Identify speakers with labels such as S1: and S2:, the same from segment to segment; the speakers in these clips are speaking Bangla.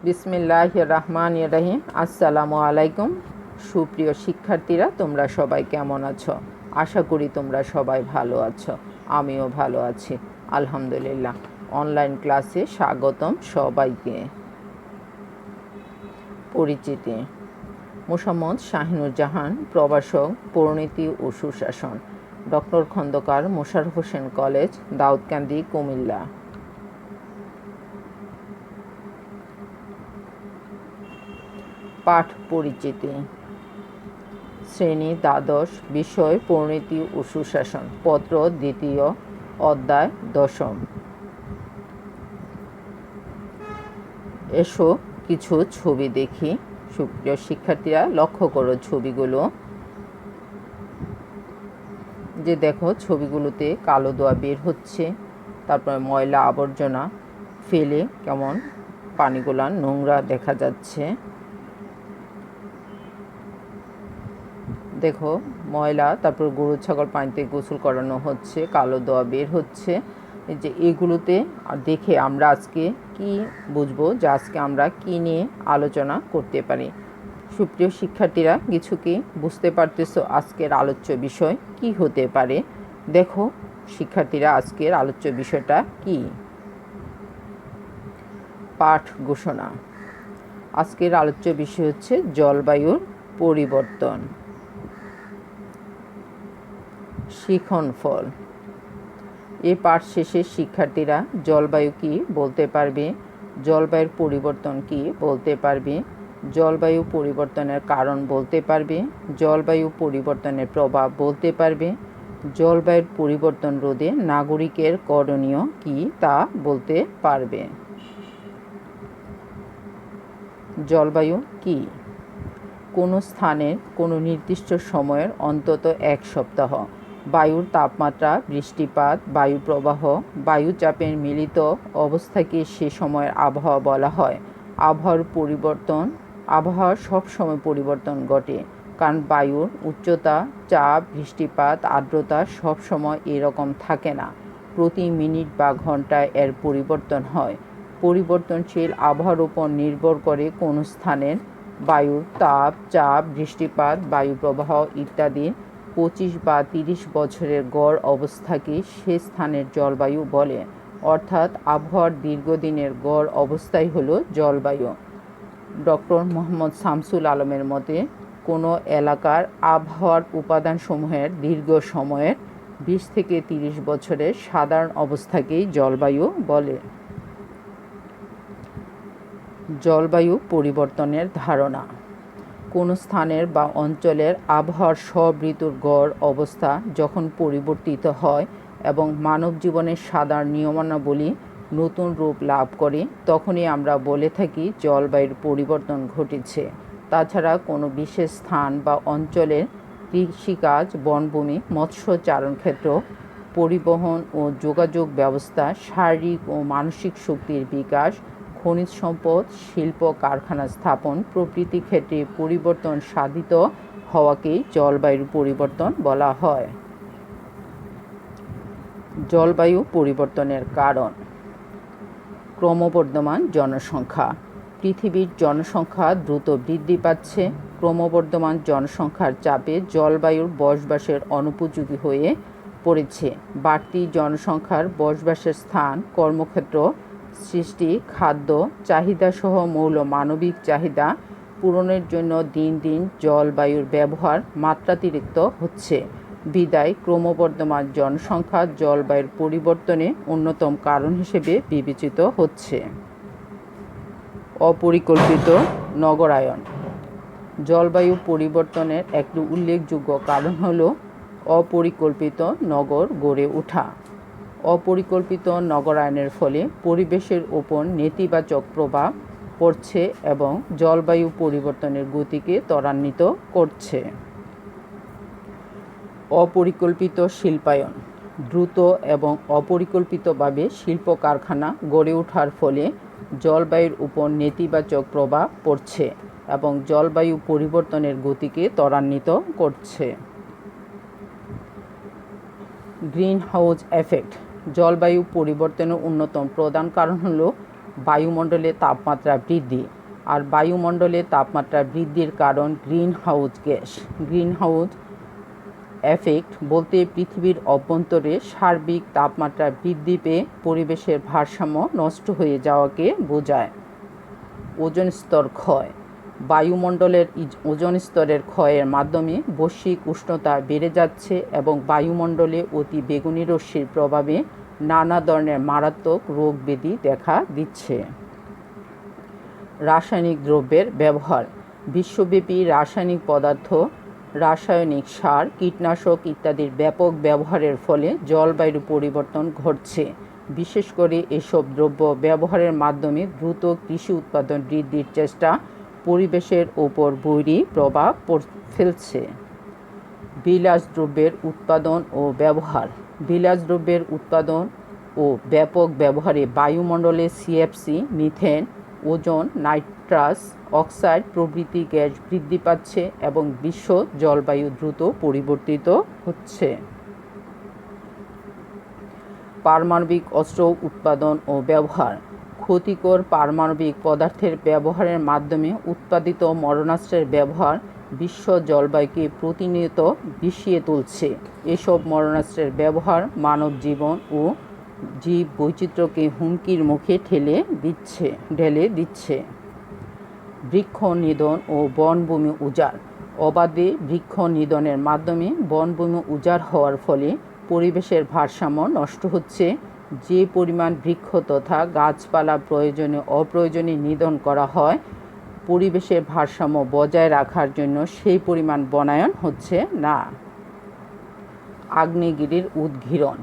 S1: বিসমিল্লাহির রহমানির রহিম। আসসালামু আলাইকুম। সুপ্রিয় শিক্ষার্থীরা, তোমরা সবাই কেমন আছো? আশা করি তোমরা সবাই ভালো আছো। আমিও ভালো আছি, আলহামদুলিল্লাহ। অনলাইন ক্লাসে স্বাগতম সবাইকে। পরিচিতি: মোসাম্মদ শাহিনুজ্জাহান, প্রভাষক, পরিণতি ও সুশাসন, ডক্টর খন্দকার মোশাররফ হোসেন কলেজ, দাউদকান্দি, কুমিল্লা। পাঠ পরিচিতি: শ্রেণী দ্বাদশ, বিষয় পরিণতি ও সুশাসন, পত্র দ্বিতীয়, অধ্যায় দশম। এসো কিছু ছবি দেখি। সুপ্রিয় শিক্ষার্থীরা, লক্ষ্য করো ছবিগুলো। যে দেখো, ছবিগুলোতে কালো ধোঁয়া বের হচ্ছে, তারপরে ময়লা আবর্জনা ফেলে কেমন পানিগুলা নোংরা দেখা যাচ্ছে। দেখো ময়লা, তারপর গরু ছাগল পানিতে গোসল করানো হচ্ছে, কালো ধোঁয়া বের হচ্ছে। যে এগুলোতে দেখে আমরা আজকে কি বুঝবো, যে আজকে আমরা কি নিয়ে আলোচনা করতে পারি। সুপ্রিয় শিক্ষার্থীরা, কিছু কি বুঝতে পারতেছো আজকের আলোচ্য বিষয় কি হতে পারে? দেখো শিক্ষার্থীরা, আজকের আলোচ্য বিষয়টা কি? পাঠ ঘোষণা: আজকের আলোচ্য বিষয় হচ্ছে জলবায়ুর পরিবর্তন। শিখন ফল: এই পাঠ শেষে শিক্ষার্থীরা জলবায়ু কি বলতে পারবে, জলবায়ুর পরিবর্তন কি বলতে পারবে, জলবায়ু পরিবর্তনের কারণ বলতে পারবে, জলবায়ু পরিবর্তনের প্রভাব বলতে পারবে, জলবায়ুর পরিবর্তন রোধে নাগরিকের করণীয় কি তা বলতে পারবে। জলবায়ু কি? কোনো স্থানের কোনো নির্দিষ্ট সময়ের অন্তত এক সপ্তাহ বায়ুর তাপমাত্রা, বৃষ্টিপাত, বায়ু প্রবাহ, বায়ুচাপের মিলিত অবস্থাকে সে সময়ের আবহাওয়া বলা হয়। আবহাওয়ার সবসময় পরিবর্তন ঘটে, কারণ বায়ুর উচ্চতা, চাপ, বৃষ্টিপাত, আর্দ্রতা সবসময় এরকম থাকে না। প্রতি মিনিট বা ঘন্টায় এর পরিবর্তন হয়। পরিবর্তনশীল আবহাওয়ার উপর নির্ভর করে কোনো স্থানের বায়ুর তাপ, চাপ, বৃষ্টিপাত, বায়ু প্রবাহ ইত্যাদি 25 বা 30 বছরের গড় অবস্থাকে সে স্থানের জলবায়ু বলে। অর্থাৎ আবহাওয়ার দীর্ঘদিনের গড় অবস্থাই হলো জলবায়ু। ডক্টর মোহাম্মদ শামসুল আলমের মতে, কোনো এলাকার আবহাওয়ার উপাদানসমূহের দীর্ঘ সময়ের 20 থেকে 30 বছরের সাধারণ অবস্থাকেই জলবায়ু বলে। জলবায়ু পরিবর্তনের ধারণা: কোনো স্থানের বা অঞ্চলের আবহাওয়ার সব ঋতুর গড় অবস্থা যখন পরিবর্তিত হয় এবং মানব জীবনের সাধারণ নিয়মাবলী নতুন রূপ লাভ করে, তখনই আমরা বলে থাকি জলবায়ুর পরিবর্তন ঘটেছে। তাছাড়া কোনো বিশেষ স্থান বা অঞ্চলের কৃষিকাজ, বনভূমি, মৎস্য চারণ ক্ষেত্র, পরিবহন ও যোগাযোগ ব্যবস্থা, শারীরিক ও মানসিক শক্তির বিকাশ, খনিজ সম্পদ, শিল্প কারখানা স্থাপন প্রভৃতি ক্ষেত্রে পরিবর্তন সাধিত হওয়াকেই জলবায়ুর পরিবর্তন বলা হয়। জলবায়ু পরিবর্তনের কারণ: ক্রমবর্ধমান জনসংখ্যা। পৃথিবীর জনসংখ্যা দ্রুত বৃদ্ধি পাচ্ছে। ক্রমবর্ধমান জনসংখ্যার চাপে জলবায়ুর বসবাসের অনুপযোগী হয়ে পড়েছে। বাড়তি জনসংখ্যার বসবাসের স্থান, কর্মক্ষেত্র সৃষ্টি, খাদ্য চাহিদাসহ মৌল মানবিক চাহিদা পূরণের জন্য দিন দিন জলবায়ুর ব্যবহার মাত্রাতিরিক্ত হচ্ছে। বিদায় ক্রমবর্ধমান জনসংখ্যা জলবায়ুর পরিবর্তনে অন্যতম কারণ হিসেবে বিবেচিত হচ্ছে। অপরিকল্পিত নগরায়ন। জলবায়ু পরিবর্তনের একটি উল্লেখযোগ্য কারণ হল অপরিকল্পিত নগর গড়ে ওঠা। অপরিকল্পিত নগরায়নের ফলে পরিবেশের ওপর নেতিবাচক প্রভাব পড়ছে এবং জলবায়ু পরিবর্তনের গতিকে ত্বরান্বিত করছে। অপরিকল্পিত শিল্পায়ন। দ্রুত এবং অপরিকল্পিতভাবে শিল্প কারখানা গড়ে ওঠার ফলে জলবায়ুর উপর নেতিবাচক প্রভাব পড়ছে এবং জলবায়ু পরিবর্তনের গতিকে ত্বরান্বিত করছে। Green house effect. জলবায়ু পরিবর্তনের অন্যতম প্রধান কারণ হল বায়ুমণ্ডলে তাপমাত্রা বৃদ্ধি। আর বায়ুমণ্ডলে তাপমাত্রা বৃদ্ধির কারণ green house gas. Green house effect বলতে পৃথিবীর অভ্যন্তরে সার্বিক তাপমাত্রা বৃদ্ধি পেয়ে পরিবেশের ভারসাম্য নষ্ট হয়ে যাওয়াকে বোঝায়। ওজোন স্তর ক্ষয়। বায়ুমণ্ডলের ওজোন স্তরের ক্ষয়ের মাধ্যমে বৈশ্বিক উষ্ণতা বেড়ে যাচ্ছে এবং বায়ুমণ্ডলে অতি বেগুনি রশ্মির প্রভাবে নানা ধরনের মারাত্মক রোগ ব্যাধি দেখা দিচ্ছে। রাসায়নিক দ্রব্যের ব্যবহার। বিশ্বব্যাপী রাসায়নিক পদার্থ, রাসায়নিক সার, কীটনাশক ইত্যাদির ব্যাপক ব্যবহারের ফলে জলবায়ুর পরিবর্তন ঘটছে। বিশেষ করে এসব দ্রব্য ব্যবহারের মাধ্যমে দ্রুত কৃষি উৎপাদন বৃদ্ধির চেষ্টা পরিবেশের ওপর বৈরী প্রভাব ফেলছে। বিলাসদ্রব্যের উৎপাদন ও ব্যবহার। বিলাসদ্রব্যের উৎপাদন ও ব্যাপক ব্যবহারে বায়ুমণ্ডলে CFC, methane, ozone, nitrous oxide প্রভৃতি গ্যাস বৃদ্ধি পাচ্ছে এবং বিশ্ব জলবায়ু দ্রুত পরিবর্তিত হচ্ছে। পারমাণবিক অস্ত্র উৎপাদন ও ব্যবহার। ক্ষতিকর পারমাণবিক পদার্থের ব্যবহারের মাধ্যমে উৎপাদিত মরণাস্ত্রের ব্যবহার বিশ্ব জলবায়ুকে প্রতিনিয়ত বিষিয়ে তুলছে। এসব মরণাস্ত্রের ব্যবহার মানব জীবন ও জীব বৈচিত্র্যকে হুমকির মুখে ঢেলে দিচ্ছে। বৃক্ষ নিধন ও বনভূমি উজাড়। অবাধে বৃক্ষ নিধনের মাধ্যমে বনভূমি উজাড় হওয়ার ফলে পরিবেশের ভারসাম্য নষ্ট হচ্ছে। যে পরিমাণ বৃক্ষ তথা গাছপালা অপ্রয়োজনে নিধন করা হয়, পরিবেশের ভারসাম্য বজায় রাখার জন্য সেই পরিমাণ বনায়ন হচ্ছে না। আগ্নেয়গিরির উদগীরণ।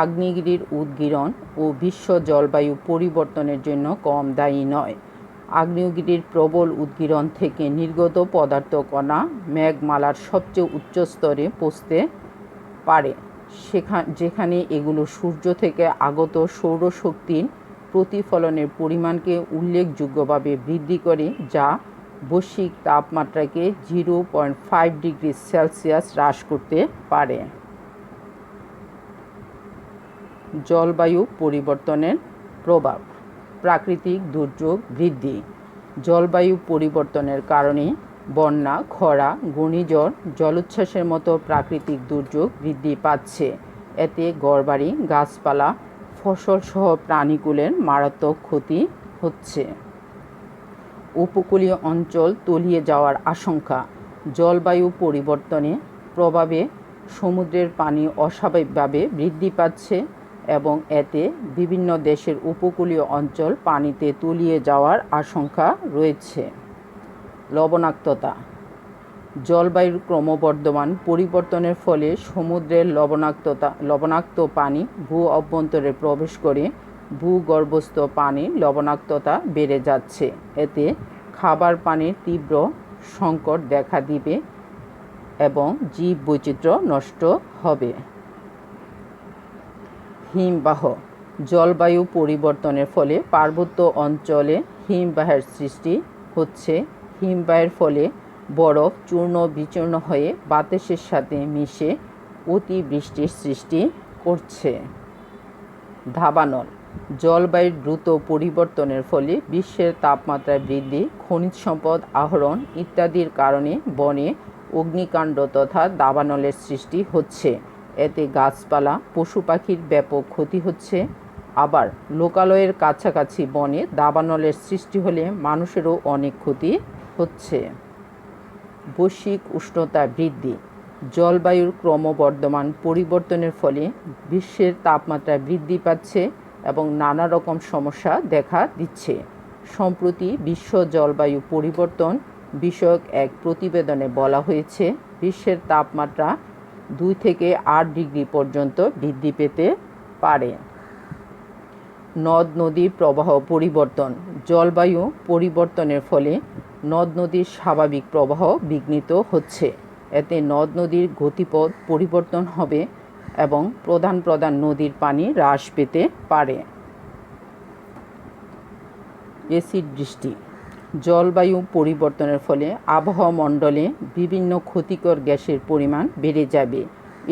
S1: আগ্নেয়গিরির উদগীরণ ও বিশ্ব জলবায়ু পরিবর্তনের জন্য কম দায়ী নয়। আগ্নেয়গিরির প্রবল উদগীরণ থেকে নির্গত পদার্থ কণা মেঘমালার সবচেয়ে উচ্চ স্তরে পৌঁছতে পারে, যেখানে এগুলো সূর্য থেকে আগত সৌরশক্তির প্রতিফলনের পরিমাণকে উল্লেখযোগ্যভাবে বৃদ্ধি করে, যা বৈশ্বিক তাপমাত্রাকে 0.5 ডিগ্রি সেলসিয়াস হ্রাস করতে পারে। জলবায়ু পরিবর্তনের প্রভাব। প্রাকৃতিক দুর্যোগ বৃদ্ধি। জলবায়ু পরিবর্তনের কারণে বন্যা, খরা, ঘূর্ণিঝড়, জলোচ্ছ্বাসের মতো প্রাকৃতিক দুর্যোগ বৃদ্ধি পাচ্ছে। এতে ঘরবাড়ি, গাছপালা, ফসলসহ প্রাণীকুলের মারাত্মক ক্ষতি হচ্ছে। উপকূলীয় অঞ্চল তলিয়ে যাওয়ার আশঙ্কা। জলবায়ু পরিবর্তনের প্রভাবে সমুদ্রের পানি অস্বাভাবিকভাবে বৃদ্ধি পাচ্ছে এবং এতে বিভিন্ন দেশের উপকূলীয় অঞ্চল পানিতে তলিয়ে যাওয়ার আশঙ্কা রয়েছে। লবণাক্ততা। জলবায়ুর ক্রমবর্ধমান পরিবর্তনের ফলে সমুদ্রের লবণাক্ত পানি অভ্যন্তরে প্রবেশ করে ভূগর্ভস্থ পানির লবণাক্ততা বেড়ে যাচ্ছে। এতে খাবার পানির তীব্র সংকট দেখা দিবে এবং জীব বৈচিত্র্য নষ্ট হবে। হিমবাহ। জলবায়ু পরিবর্তনের ফলে পার্বত্য অঞ্চলে হিমবাহের সৃষ্টি হচ্ছে। হিমবাহের ফলে বরফ চূর্ণ বিচূর্ণ হয়ে বাতাসের সাথে মিশে অতিবৃষ্টির সৃষ্টি করছে। দাবানল। জলবায়ুর দ্রুত পরিবর্তনের ফলে বিশ্বের তাপমাত্রা বৃদ্ধি, খনিজ সম্পদ আহরণ ইত্যাদির কারণে বনে অগ্নিকাণ্ড তথা দাবানলের সৃষ্টি হচ্ছে। এতে গাছপালা, পশু পাখির ব্যাপক ক্ষতি হচ্ছে। আবার লোকালয়ের কাছাকাছি বনে দাবানলের সৃষ্টি হলে মানুষেরও অনেক ক্ষতি হচ্ছে। বৈশ্বিক উষ্ণতা বৃদ্ধি। জলবায়ুর ক্রমবর্ধমান পরিবর্তনের ফলে বিশ্বের তাপমাত্রা বৃদ্ধি পাচ্ছে এবং নানা রকম সমস্যা দেখা দিচ্ছে। সম্প্রতি বিশ্ব জলবায়ু পরিবর্তন বিষয়ক এক প্রতিবেদনে বলা হয়েছে, বিশ্বের তাপমাত্রা 2 থেকে 8 ডিগ্রি পর্যন্ত বৃদ্ধি পেতে পারে। নদ নদীর প্রবাহ পরিবর্তন। জলবায়ু পরিবর্তনের ফলে নদ নদীর স্বাভাবিক প্রবাহ বিঘ্নিত হচ্ছে। এতে নদ নদীর গতিপথ পরিবর্তন হবে এবং প্রধান নদীর পানি হ্রাস পেতে পারে। এসিড বৃষ্টি। জলবায়ু পরিবর্তনের ফলে আবহাওয়া মণ্ডলে বিভিন্ন ক্ষতিকর গ্যাসের পরিমাণ বেড়ে যাবে।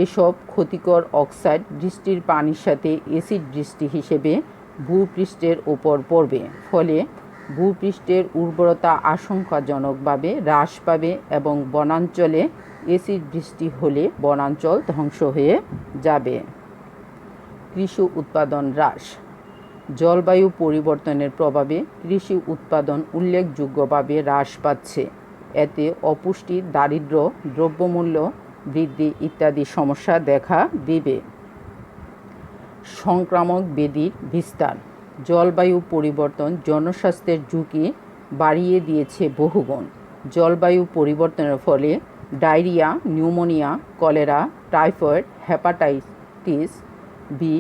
S1: এসব ক্ষতিকর অক্সাইড বৃষ্টির পানির সাথে অ্যাসিড বৃষ্টি হিসেবে ভূপৃষ্ঠের ওপর পড়বে, ফলে ভূপৃষ্ঠের উর্বরতা আশঙ্কাজনকভাবে হ্রাস পাবে এবং বনাঞ্চলে এসিড বৃষ্টি হলে বনাঞ্চল ধ্বংস হয়ে যাবে। কৃষি উৎপাদন হ্রাস। জলবায়ু পরিবর্তনের প্রভাবে কৃষি উৎপাদন উল্লেখযোগ্যভাবে হ্রাস পাচ্ছে। এতে অপুষ্টি, দারিদ্র্য, দ্রব্যমূল্য বৃদ্ধি ইত্যাদি সমস্যা দেখা দিবে। সংক্রামক ব্যাধির বিস্তার। জলবায়ু পরিবর্তন জনস্বাস্থ্যের ঝুঁকি বাড়িয়ে দিয়েছে বহুগুণ। জলবায়ু পরিবর্তনের ফলে diarrhoea, pneumonia, cholera, typhoid, hepatitis B,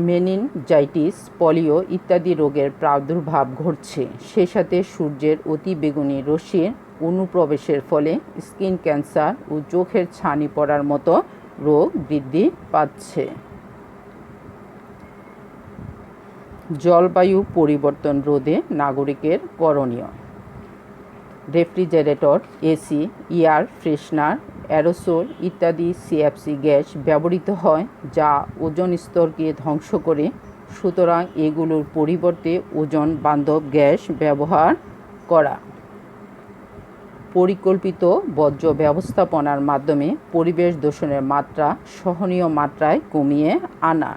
S1: meningitis, polio ইত্যাদি রোগের প্রাদুর্ভাব ঘটছে। সে সাথে সূর্যের অতিবেগুনি রশ্মির অনুপ্রবেশের ফলে স্কিন ক্যান্সার ও চোখের ছানি পড়ার মতো রোগ বৃদ্ধি পাচ্ছে। জলবায়ু পরিবর্তন রোধে নাগরিকের করণীয়। Refrigerator, AC, air freshener, aerosol ইত্যাদি সিএফসি গ্যাস ব্যবহৃত হয়, যা ওজোন স্তরকে ধ্বংস করে। সুতরাং এগুলোর পরিবর্তে ওজোন বান্ধব গ্যাস ব্যবহার করা। পরিকল্পিত বর্জ্য ব্যবস্থাপনার মাধ্যমে পরিবেশ দূষণের মাত্রা সহনীয় মাত্রায় কমিয়ে আনা।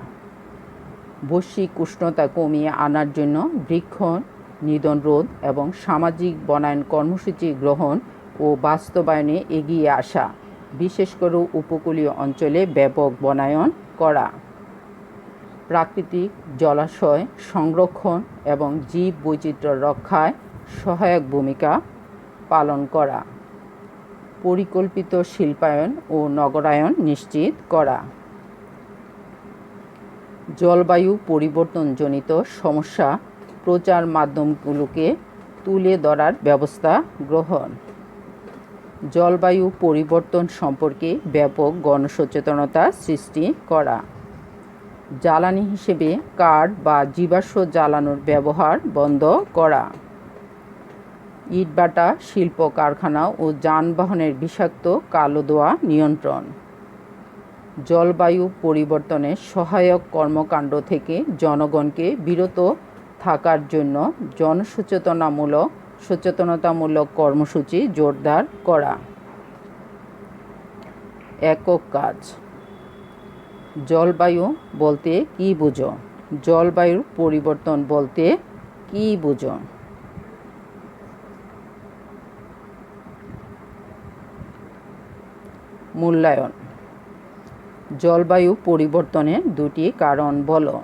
S1: বৈশ্বিক উষ্ণতা কমিয়ে আনার জন্য বৃক্ষ নিধন রোধ এবং সামাজিক বনায়ন কর্মসূচি গ্রহণ ও বাস্তবায়নে এগিয়ে আসা, বিশেষ করে উপকূলীয় অঞ্চলে ব্যাপক বনায়ন করা। প্রাকৃতিক জলাশয় সংরক্ষণ এবং জীব বৈচিত্র্য রক্ষায় সহায়ক ভূমিকা পালন করা। পরিকল্পিত শিল্পায়ন ও নগরায়ন নিশ্চিত করা। জলবায়ু পরিবর্তনজনিত সমস্যা প্রচার মাধ্যমগুলোকে তুলে ধরার ব্যবস্থা গ্রহণ। জলবায়ু পরিবর্তন সম্পর্কে ব্যাপক গণসচেতনতা সৃষ্টি করা। জ্বালানি হিসেবে কাঠ বা জীবাশ্ম জ্বালানোর ব্যবহার বন্ধ করা। ইটভাটা, শিল্প কারখানা ও যানবাহনের বিষাক্ত কালো ধোঁয়া নিয়ন্ত্রণ। জলবায়ু পরিবর্তনের সহায়ক কর্মকাণ্ড থেকে জনগণকে বিরত থাকার জন্য সচেতনতামূলক কর্মসূচি জোরদার করা। একক কাজ। জলবায়ু বলতে কী বুঝো? জলবায়ুর পরিবর্তন বলতে কী বুঝো? মূল্যায়ন। জলবায়ু পরিবর্তনের দুটি কারণ বলো।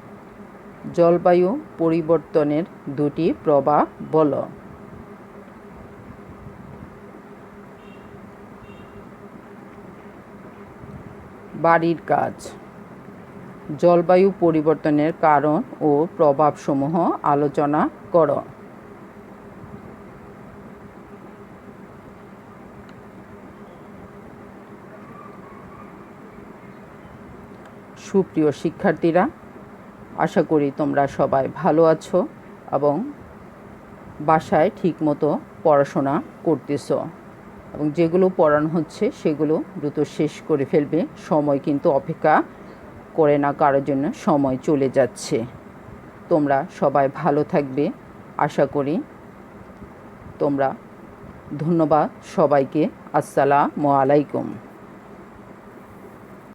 S1: জলবায়ু পরিবর্তনের দুটি প্রভাব বলো। বাড়ির কাজ। জলবায়ু পরিবর্তনের কারণ ও প্রভাবসমূহ আলোচনা করো। সুপ্রিয় শিক্ষার্থীরা, আশা করি তোমরা সবাই ভালো আছো এবং বাসায় ঠিকমতো পড়াশোনা করতেছো এবং যেগুলো পড়ানো হচ্ছে সেগুলো দ্রুত শেষ করে ফেলবে। সময় কিন্তু অপেক্ষা করে না কারোর জন্য, সময় চলে যাচ্ছে। তোমরা সবাই ভালো থাকবে আশা করি। ধন্যবাদ সবাইকে। আসসালামু আলাইকুম।